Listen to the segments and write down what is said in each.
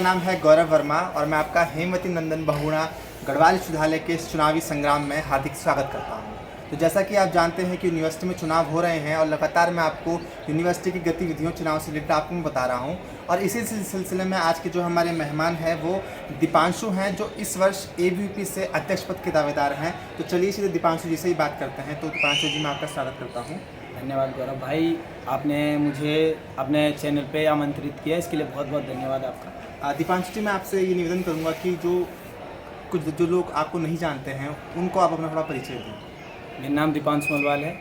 मेरा नाम है गौरव वर्मा और मैं आपका हेमवती नंदन बहुगुणा गढ़वाल विश्वविद्यालय के इस चुनावी संग्राम में हार्दिक स्वागत करता हूं। तो जैसा कि आप जानते हैं कि यूनिवर्सिटी में चुनाव हो रहे हैं और लगातार मैं आपको यूनिवर्सिटी की गतिविधियों चुनाव से रिलेटेड आपको मैं बता रहा हूं। और इसी सिलसिले में आज के जो हमारे मेहमान हैं वो दीपांशु हैं, जो इस वर्ष ABVP से अध्यक्ष पद के दावेदार हैं। तो चलिए सीधे दीपांशु जी से ही बात करते हैं। तो दीपांशु जी, मैं आपका स्वागत करता हूँ। धन्यवाद गौरव भाई, आपने मुझे अपने चैनल पे आमंत्रित किया, इसके लिए बहुत बहुत धन्यवाद आपका। दीपांशु जी, मैं आपसे ये निवेदन करूँगा कि जो लोग आपको नहीं जानते हैं उनको आप अपना थोड़ा परिचय दें। मेरा नाम दीपांशु मलवाल है।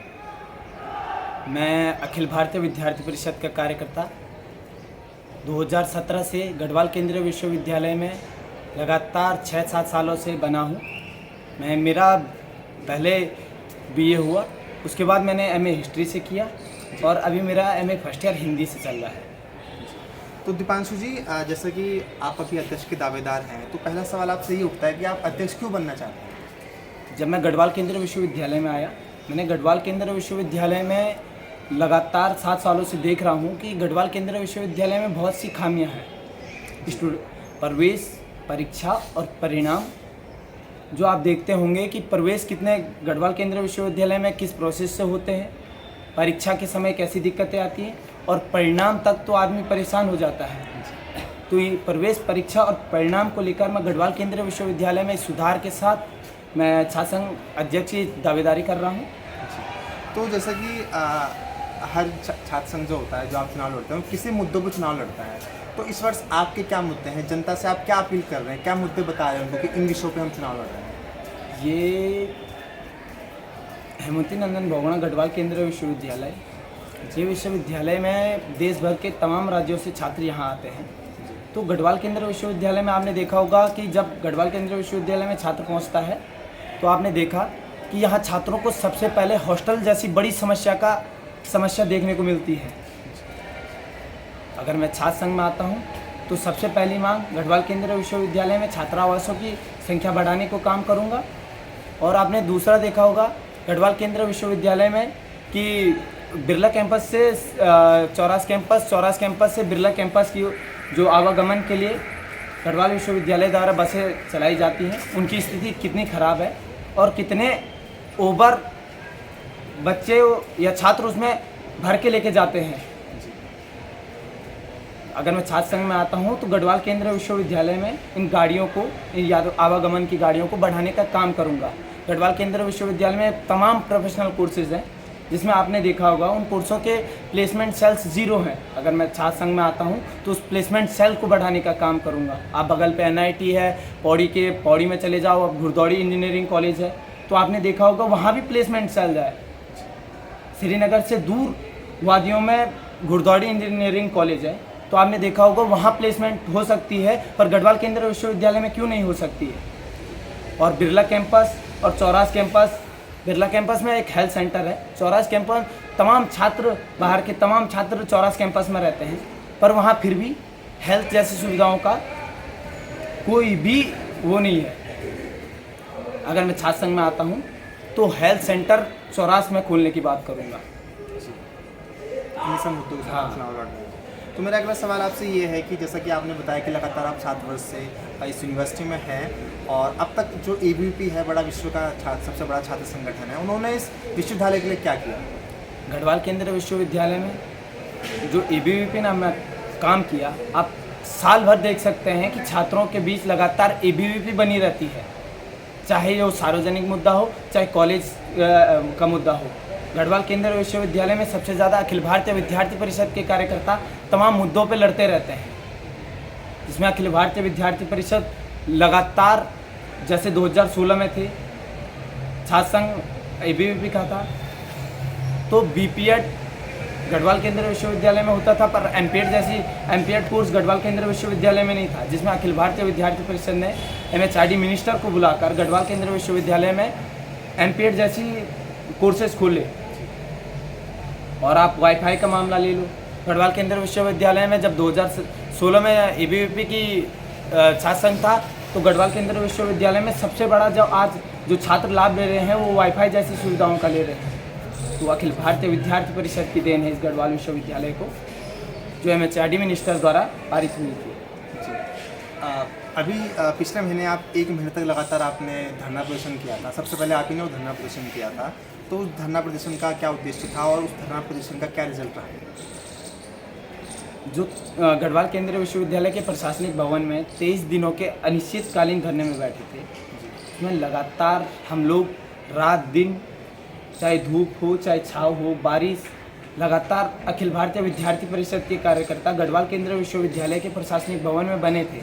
मैं अखिल भारतीय विद्यार्थी परिषद का कार्यकर्ता 2017 से गढ़वाल केंद्रीय विश्वविद्यालय में लगातार 6-7 सालों से बना हूँ। मेरा पहले BA हुआ, उसके बाद मैंने MA हिस्ट्री से किया और अभी मेरा MA फर्स्ट ईयर हिंदी से चल रहा है। तो दीपांशु जी, जैसे कि आप अभी अध्यक्ष के दावेदार हैं, तो पहला सवाल आपसे ये उठता है कि आप अध्यक्ष क्यों बनना चाहते हैं? जब मैं गढ़वाल केंद्रीय विश्वविद्यालय में आया, मैंने गढ़वाल केंद्रीय विश्वविद्यालय में लगातार 7 सालों से देख रहा हूँ कि गढ़वाल केंद्रीय विश्वविद्यालय में बहुत सी खामियाँ हैं। प्रवेश, परीक्षा और परिणाम जो आप देखते होंगे कि प्रवेश कितने गढ़वाल केंद्रीय विश्वविद्यालय में किस प्रोसेस से होते हैं, परीक्षा के समय कैसी दिक्कतें आती हैं और परिणाम तक तो आदमी परेशान हो जाता है। तो ये प्रवेश, परीक्षा और परिणाम को लेकर मैं गढ़वाल केंद्रीय विश्वविद्यालय में सुधार के साथ मैं छात्र संघ अध्यक्ष की दावेदारी कर रहा हूँ। तो जैसा कि हर छात्र संघ जो होता है, जो आप चुनाव लड़ते हैं, किसी मुद्दों पर चुनाव लड़ता है, तो इस वर्ष आपके क्या मुद्दे हैं? जनता से आप क्या अपील कर रहे हैं, क्या मुद्दे बता रहे हैं उनको कि इन विषयों पे हम चुनाव लड़ रहे हैं? ये हेमवती नंदन बहुगुणा गढ़वाल केंद्रीय विश्वविद्यालय, ये विश्वविद्यालय में देश भर के तमाम राज्यों से छात्र यहाँ आते हैं। तो गढ़वाल केंद्रीय विश्वविद्यालय में आपने देखा होगा कि जब गढ़वाल केंद्रीय विश्वविद्यालय में छात्र पहुँचता है तो आपने देखा कि यहाँ छात्रों को सबसे पहले हॉस्टल जैसी बड़ी समस्या देखने को मिलती है। अगर मैं छात्र संघ में आता हूँ तो सबसे पहली मांग गढ़वाल केंद्रीय विश्वविद्यालय में छात्रावासों की संख्या बढ़ाने को काम करूँगा। और आपने दूसरा देखा होगा गढ़वाल केंद्रीय विश्वविद्यालय में कि बिरला कैंपस से चौरास कैंपस से बिरला कैंपस की जो आवागमन के लिए गढ़वाल विश्वविद्यालय द्वारा बसें चलाई जाती हैं, उनकी स्थिति कितनी ख़राब है और कितने ओवर बच्चे या छात्र उसमें भर के लेके जाते हैं। अगर मैं छात्र संघ में आता हूं तो गढ़वाल केंद्रीय विश्वविद्यालय में इन गाड़ियों को, इन आवागमन की गाड़ियों को बढ़ाने का काम करूंगा। गढ़वाल केंद्रीय विश्वविद्यालय में तमाम प्रोफेशनल कोर्सेज हैं, जिसमें आपने देखा होगा उन कोर्सों के प्लेसमेंट सेल्स 0 हैं। अगर मैं छात्र संघ में आता हूं तो उस प्लेसमेंट सेल को बढ़ाने का काम करूंगा। आप बगल पे NIT है, पौड़ी में चले जाओ, अब घुड़दौड़ी इंजीनियरिंग कॉलेज है, तो आपने देखा होगा वहाँ भी प्लेसमेंट सेल है। श्रीनगर से दूर वादियों में घुड़दौड़ी इंजीनियरिंग कॉलेज है, तो आपने देखा होगा वहाँ प्लेसमेंट हो सकती है, पर गढ़वाल केंद्रीय विश्वविद्यालय में क्यों नहीं हो सकती है? और बिरला कैंपस और चौरास कैंपस, बिरला कैंपस में एक हेल्थ सेंटर है, चौरास कैंपस तमाम छात्र, बाहर के तमाम छात्र चौरास कैंपस में रहते हैं, पर वहाँ फिर भी हेल्थ जैसी सुविधाओं का कोई भी वो नहीं है। अगर मैं छात्र संघ में आता हूँ तो हेल्थ सेंटर चौरास में खोलने की बात करूँगा। मुद्दों के साथ चुनाव लड़ रहे हैं। तो मेरा अगला सवाल आपसे ये है कि जैसा कि आपने बताया कि लगातार आप 7 वर्ष से इस यूनिवर्सिटी में हैं और अब तक जो ABVP है, बड़ा विश्व का सबसे बड़ा छात्र संगठन है, उन्होंने इस विश्वविद्यालय के लिए क्या किया? गढ़वाल केंद्रीय विश्वविद्यालय में जो ABVP ने मैं काम किया, आप साल भर देख सकते हैं कि छात्रों के बीच लगातार ABVP बनी रहती है, चाहे वो सार्वजनिक मुद्दा हो, चाहे कॉलेज का मुद्दा हो। गढ़वाल केंद्रीय विश्वविद्यालय में सबसे ज़्यादा अखिल भारतीय विद्यार्थी परिषद के कार्यकर्ता तमाम मुद्दों पे लड़ते रहते हैं, जिसमें अखिल भारतीय विद्यार्थी परिषद लगातार, जैसे 2016 में थे, छात्र संघ ABVP का था, तो BPED गढ़वाल केंद्रीय विश्वविद्यालय में होता था, पर MPED कोर्स गढ़वाल केंद्रीय विश्वविद्यालय में नहीं था, जिसमें अखिल भारतीय विद्यार्थी परिषद ने MHRD मिनिस्टर को बुलाकर गढ़वाल केंद्रीय विश्वविद्यालय में MPED जैसी कोर्सेज खोले। और आप वाईफाई का मामला ले लो, गढ़वाल केंद्रीय विश्वविद्यालय में जब 2016 में ABVP की छात्र संघ था, तो गढ़वाल केंद्रीय विश्वविद्यालय में सबसे बड़ा जो छात्र लाभ ले रहे हैं वो वाईफाई जैसी सुविधाओं का ले रहे हैं। तो अखिल भारतीय विद्यार्थी परिषद की देन है इस गढ़वाल विश्वविद्यालय को, जो MHRD मिनिस्टर द्वारा पारित हुई थी। पिछले महीने आप 1 महीने तक लगातार आपने धरना प्रदर्शन किया था। सबसे पहले आप ही ने वो धरना प्रदर्शन किया था, तो उस धरना प्रदर्शन का क्या उद्देश्य था और उस धरना प्रदर्शन का क्या रिजल्ट रहा? जो गढ़वाल केंद्रीय विश्वविद्यालय के प्रशासनिक भवन में 23 दिनों के अनिश्चितकालीन धरने में बैठे थे, उसमें लगातार हम लोग रात दिन, चाहे धूप हो चाहे छाँव हो, बारिश, लगातार अखिल भारतीय विद्यार्थी परिषद के कार्यकर्ता गढ़वाल केंद्रीय विश्वविद्यालय के प्रशासनिक भवन में बने थे।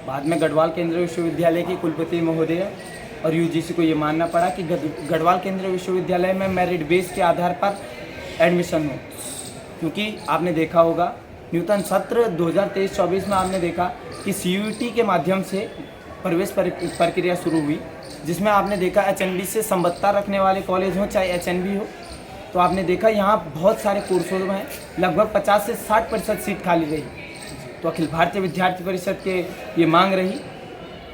बाद में गढ़वाल केंद्रीय विश्वविद्यालय के कुलपति महोदय और यूजीसी को ये मानना पड़ा कि गढ़वाल केंद्रीय विश्वविद्यालय में मेरिट बेस के आधार पर एडमिशन हो, क्योंकि आपने देखा होगा नूतन सत्र 2023-24 में आपने देखा कि CUET के माध्यम से प्रवेश प्रक्रिया शुरू हुई, जिसमें आपने देखा HNB से संबद्धता रखने वाले कॉलेज हो चाहे HNB हो, तो आपने देखा यहाँ बहुत सारे कोर्सों में लगभग 50 से 60% सीट खाली रही। तो अखिल भारतीय विद्यार्थी परिषद के ये मांग रही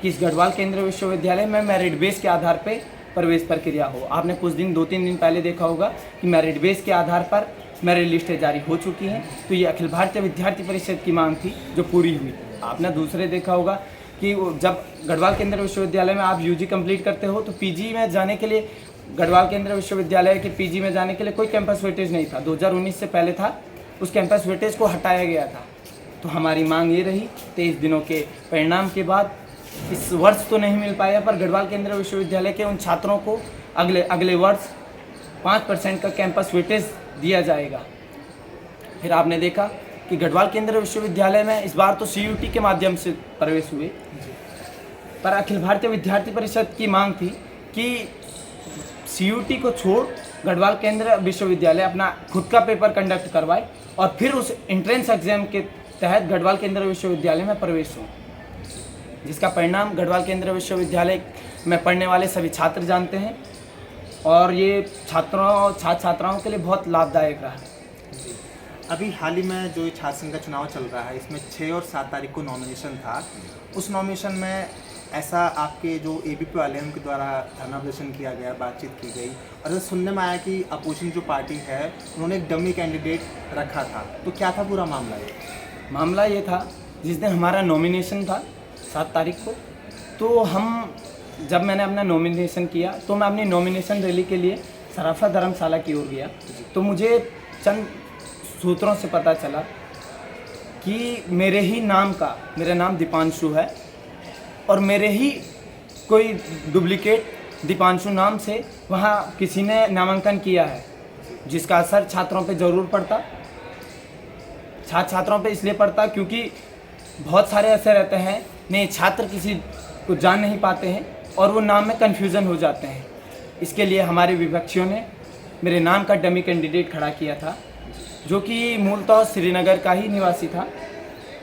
कि इस गढ़वाल केंद्रीय विश्वविद्यालय में मेरिट बेस के आधार पर प्रवेश प्रक्रिया हो। आपने कुछ दिन 2-3 दिन पहले देखा होगा कि मेरिट बेस के आधार पर मेरिट लिस्टें जारी हो चुकी हैं, तो ये अखिल भारतीय विद्यार्थी परिषद की मांग थी जो पूरी हुई। आपने दूसरे देखा होगा कि जब गढ़वाल केंद्रीय विश्वविद्यालय में आप UG कंप्लीट करते हो तो PG में जाने के लिए, गढ़वाल केंद्रीय विश्वविद्यालय के PG में जाने के लिए कोई कैंपस वेटेज नहीं था। 2019 से पहले था, उस कैंपस वेटेज को हटाया गया था। तो हमारी मांग ये रही, 23 दिनों के परिणाम के बाद इस वर्ष तो नहीं मिल पाया, पर गढ़वाल केंद्रीय विश्वविद्यालय के उन छात्रों को अगले वर्ष 5% का कैंपस वेटेज दिया जाएगा। फिर आपने देखा कि गढ़वाल केंद्रीय विश्वविद्यालय में इस बार तो CUET के माध्यम से प्रवेश हुए, पर अखिल भारतीय विद्यार्थी परिषद की मांग थी कि CUET को छोड़ गढ़वाल केंद्रीय विश्वविद्यालय अपना खुद का पेपर कंडक्ट करवाए और फिर उस एंट्रेंस एग्जाम के तहत गढ़वाल केंद्रीय विश्वविद्यालय में प्रवेश हो, जिसका परिणाम गढ़वाल केंद्रीय विश्वविद्यालय में पढ़ने वाले सभी छात्र जानते हैं और ये छात्राओं के लिए बहुत लाभदायक रहा है। अभी हाल ही में जो छात्र संघ का चुनाव चल रहा है, इसमें 6 और 7 तारीख को नॉमिनेशन था। उस नॉमिनेशन में ऐसा आपके जो ABP वाले हैं उनके द्वारा धरना प्रदर्शन किया गया, बातचीत की गई और ऐसा सुनने में आया कि अपोजिशन जो पार्टी है उन्होंने एक डमी कैंडिडेट रखा था, तो क्या था पूरा मामला? मामला ये था, जिस दिन हमारा नॉमिनेशन था 7 तारीख को, तो जब मैंने अपना नॉमिनेशन किया तो मैं अपनी नॉमिनेशन रैली के लिए सराफा धर्मशाला की ओर गया, तो मुझे चंद सूत्रों से पता चला कि मेरा नाम दीपांशु है और मेरे ही कोई डुप्लीकेट दीपांशु नाम से वहाँ किसी ने नामांकन किया है, जिसका असर छात्रों पे ज़रूर पड़ता। छात्रों पे इसलिए पड़ता क्योंकि बहुत सारे ऐसे रहते हैं, नहीं छात्र किसी को जान नहीं पाते हैं और वो नाम में कन्फ्यूज़न हो जाते हैं। इसके लिए हमारे विपक्षियों ने मेरे नाम का डमी कैंडिडेट खड़ा किया था, जो कि मूलतः श्रीनगर का ही निवासी था,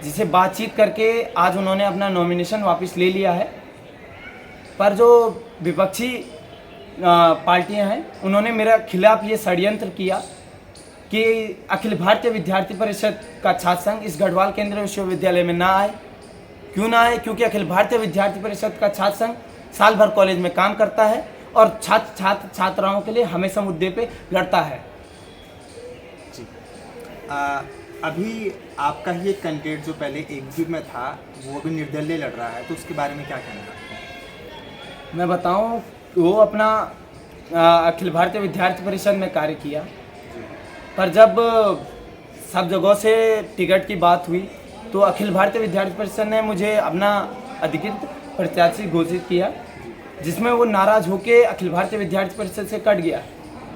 जिसे बातचीत करके आज उन्होंने अपना नॉमिनेशन वापस ले लिया है। पर जो विपक्षी पार्टियां हैं उन्होंने मेरे खिलाफ ये षड्यंत्र किया कि अखिल भारतीय विद्यार्थी परिषद का छात्र संघ इस गढ़वाल केंद्रीय विश्वविद्यालय में ना आए। क्यों ना आए? क्योंकि अखिल भारतीय विद्यार्थी परिषद का छात्र संघ साल भर कॉलेज में काम करता है और छात्राओं के लिए हमेशा मुद्दे पे लड़ता है। जी अभी आपका ही एक कैंडिडेट जो पहले ABP में था वो भी निर्दलीय लड़ रहा है, तो उसके बारे में क्या कहना है? मैं बताऊं, वो अपना अखिल भारतीय विद्यार्थी परिषद में कार्य किया, पर जब सब जगहों से टिकट की बात हुई तो अखिल भारतीय विद्यार्थी परिषद ने मुझे अपना अधिकृत प्रत्याशी घोषित किया, जिसमें वो नाराज़ होकर अखिल भारतीय विद्यार्थी परिषद से कट गया।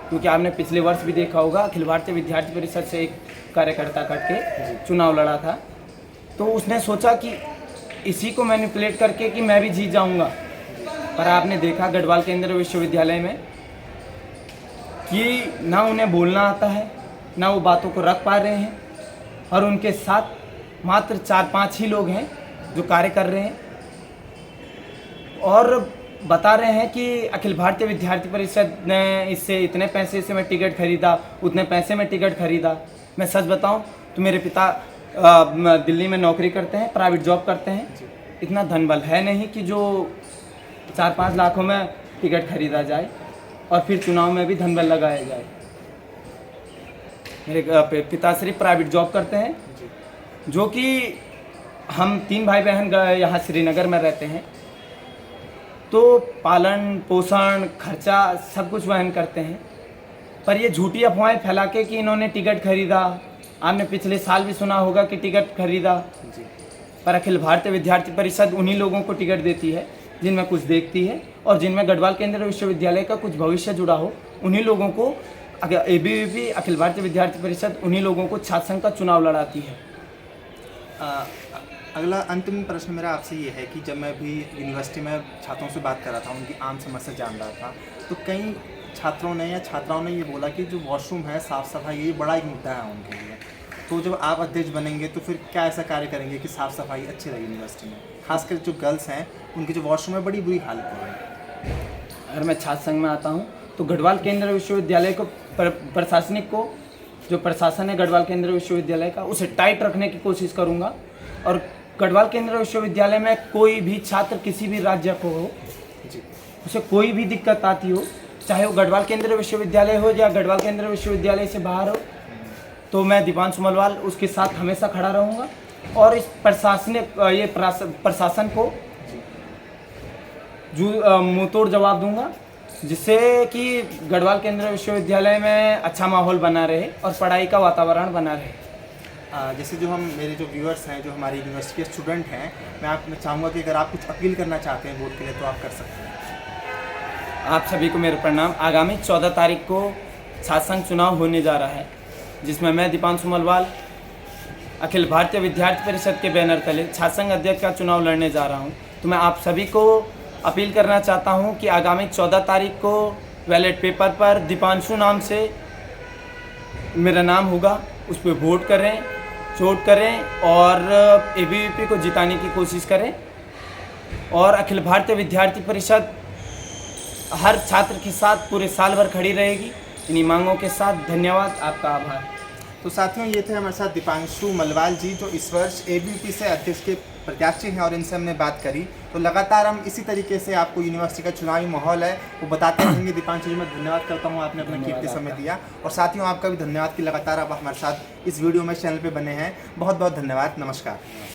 क्योंकि आपने पिछले वर्ष भी देखा होगा अखिल भारतीय विद्यार्थी परिषद से एक कार्यकर्ता कट के चुनाव लड़ा था, तो उसने सोचा कि इसी को मैनिपुलेट करके कि मैं भी जीत जाऊंगा। पर आपने देखा गढ़वाल केंद्रीय विश्वविद्यालय में कि ना उन्हें बोलना आता है, ना वो बातों को रख पा रहे हैं, और उनके साथ मात्र 4-5 ही लोग हैं जो कार्य कर रहे हैं और बता रहे हैं कि अखिल भारतीय विद्यार्थी परिषद ने इससे इतने पैसे से मैं टिकट खरीदा, उतने पैसे में टिकट खरीदा। मैं सच बताऊं तो मेरे पिता दिल्ली में नौकरी करते हैं, प्राइवेट जॉब करते हैं, इतना धन बल है नहीं कि जो 4-5 लाखों में टिकट खरीदा जाए और फिर चुनाव में भी धन बल लगाया जाए। मेरे पिताश्री प्राइवेट जॉब करते हैं, जो कि हम 3 भाई बहन यहाँ श्रीनगर में रहते हैं, तो पालन पोषण खर्चा सब कुछ वहन करते हैं। पर ये झूठी अफवाहें फैला के कि इन्होंने टिकट खरीदा, आपने पिछले साल भी सुना होगा कि टिकट खरीदा, जी। पर अखिल भारतीय विद्यार्थी परिषद उन्हीं लोगों को टिकट देती है जिनमें कुछ देखती है, और जिनमें गढ़वाल केंद्रीय विश्वविद्यालय का कुछ भविष्य जुड़ा हो उन्हीं लोगों को ABVP अखिल भारतीय विद्यार्थी परिषद उन्हीं लोगों को छात्र संघ का चुनाव लड़ाती है। अगला अंतिम प्रश्न मेरा आपसे ये है कि जब मैं भी यूनिवर्सिटी में छात्रों से बात कर रहा था, उनकी आम समस्या जान रहा था, तो कई छात्रों ने या छात्राओं ने ये बोला कि जो वॉशरूम है, साफ़ सफाई, ये बड़ा एक मुद्दा है उनके लिए। तो जब आप अध्यक्ष बनेंगे तो फिर क्या ऐसा कार्य करेंगे कि साफ़ सफाई अच्छी रहे यूनिवर्सिटी में, खासकर जो गर्ल्स हैं उनकी जो वॉशरूम है बड़ी बुरी हालत हो रही है। अगर मैं छात्र संघ में आता हूँ तो गढ़वाल केंद्रीय विश्वविद्यालय को प्रशासनिक को, जो प्रशासन है गढ़वाल केंद्रीय विश्वविद्यालय का, उसे टाइट रखने की कोशिश करूँगा। और गढ़वाल केंद्रीय विश्वविद्यालय में कोई भी छात्र किसी भी राज्य को हो, जी। उसे कोई भी दिक्कत आती हो, चाहे वो गढ़वाल केंद्रीय विश्वविद्यालय हो या गढ़वाल केंद्रीय विश्वविद्यालय से बाहर हो, तो मैं दीपांशु मलवाल उसके साथ हमेशा खड़ा रहूँगा। और इस प्रशासन को जो मुंहतोड़ जवाब दूंगा, जिससे कि गढ़वाल केंद्रीय विश्वविद्यालय में अच्छा माहौल बना रहे और पढ़ाई का वातावरण बना रहे। जैसे जो हम मेरे जो व्यूअर्स हैं, जो हमारी यूनिवर्सिटी के स्टूडेंट हैं, मैं चाहूँगा कि अगर आप कुछ अपील करना चाहते हैं वोट के लिए तो आप कर सकते हैं। आप सभी को मेरे प्रणाम। आगामी 14 तारीख को छात्र संघ चुनाव होने जा रहा है, जिसमें मैं दीपांशु मलवाल अखिल भारतीय विद्यार्थी परिषद के बैनर तले छात्र संघ अध्यक्ष का चुनाव लड़ने जा रहा हूँ। तो मैं आप सभी को अपील करना चाहता हूँ कि आगामी 14 तारीख को बैलेट पेपर पर दीपांशु नाम से मेरा नाम होगा, उस पर वोट करें और ABVP को जिताने की कोशिश करें। और अखिल भारतीय विद्यार्थी परिषद हर छात्र के साथ पूरे साल भर खड़ी रहेगी। इन्हीं मांगों के साथ धन्यवाद, आपका आभार। तो साथियों, ये थे हमारे साथ दीपांशु मलवाल जी, जो इस वर्ष ABVP से अध्यक्ष के प्रत्याशी हैं, और इनसे हमने बात करी। तो लगातार हम इसी तरीके से आपको यूनिवर्सिटी का चुनावी माहौल है वो बताते रहेंगे। दीपांशु जी, मैं धन्यवाद करता हूँ, आपने अपना कीमती समय दिया। और साथियों, आपका भी धन्यवाद कि लगातार आप हमारे साथ इस वीडियो में चैनल पे बने हैं। बहुत बहुत धन्यवाद। नमस्कार।